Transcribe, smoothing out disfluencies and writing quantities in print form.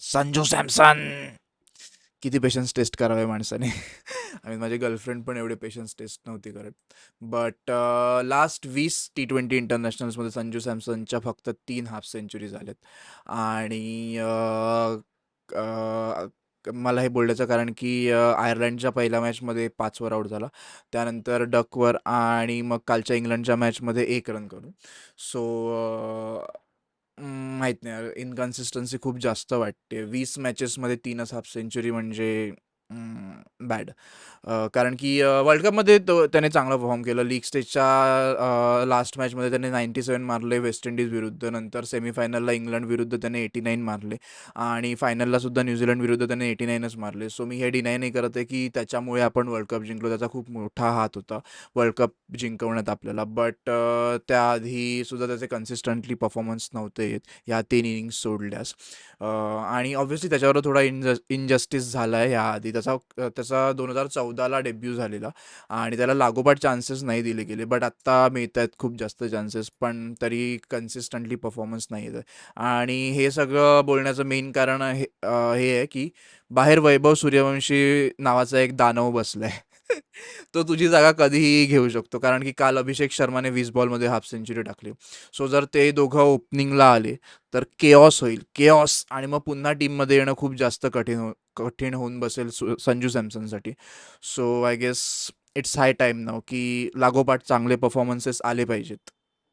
संजू सॅमसन. किती patience taste करावे माणसाने. आय मीन माझी गर्लफ्रेंड पण एवढे पेशन्स टेस्ट नव्हती करत. बट लास्ट 20 T20 इंटरनॅशनल्समध्ये संजू सॅमसनच्या फक्त 3 हाफ सेंचुरी झाल्यात. आणि मला हे बोलण्याचं कारण की आयर्लंडच्या पहिल्या मॅचमध्ये 5 वर आऊट झाला, त्यानंतर डकवर आणि मग कालच्या इंग्लंडच्या मॅचमध्ये 1 रन करून. सो माहीत नाही, इनकन्सिस्टन्सी खूप जास्त वाटते. 20 मॅचेसमध्ये 3च हाफ सेंचुरी म्हणजे बॅड. कारण की वर्ल्ड कपमध्ये त्याने चांगला परफॉर्म केलं. लीग स्टेजच्या लास्ट मॅचमध्ये त्याने 97 मारले वेस्ट इंडिज विरुद्ध. नंतर सेमीफायनलला इंग्लंड विरुद्ध त्याने 89 मारले आणि फायनलला सुद्धा न्यूझीलंड विरुद्ध त्याने 89च मारले. सो मी हे डिनाय नाही करत आहे की त्याच्यामुळे आपण वर्ल्ड कप जिंकलो, त्याचा खूप मोठा हात होता वर्ल्ड कप जिंकवण्यात आपल्याला. बट त्याआधी सुद्धा त्याचे कन्सिस्टंटली परफॉर्मन्स नव्हते येत ह्या 3 इनिंग्स सोडल्यास. आणि ऑब्व्हियसली त्याच्यावर थोडा इनजस्टिस झाला आहे ह्याआधी. त्याचा 2014ला डेब्यू झालेला आणि त्याला लागोपाठ चान्सेस नाही दिले गेले. बट आत्ता मिळत आहेत खूप जास्त चान्सेस, पण तरी कन्सिस्टंटली परफॉर्मन्स नाही येत आहे. आणि हे सगळं बोलण्याचं मेन कारण हे आहे की बाहेर वैभव सूर्यवंशी नावाचा एक दानव बसलाय. तो तुझी जागा कधीही घेऊ शकतो, कारण की काल अभिषेक शर्माने 20 बॉलमध्ये हाफ सेंचुरी टाकली. सो जर ते दोघं ओपनिंगला आले तर केऑस होईल, केऑस. आणि मग पुन्हा टीममध्ये येणं खूप जास्त कठीण होऊन बसेल संजू सॅमसनसाठी. So I guess it's high time now की लागोपाठ चांगले परफॉर्मन्सेस आले पाहिजेत.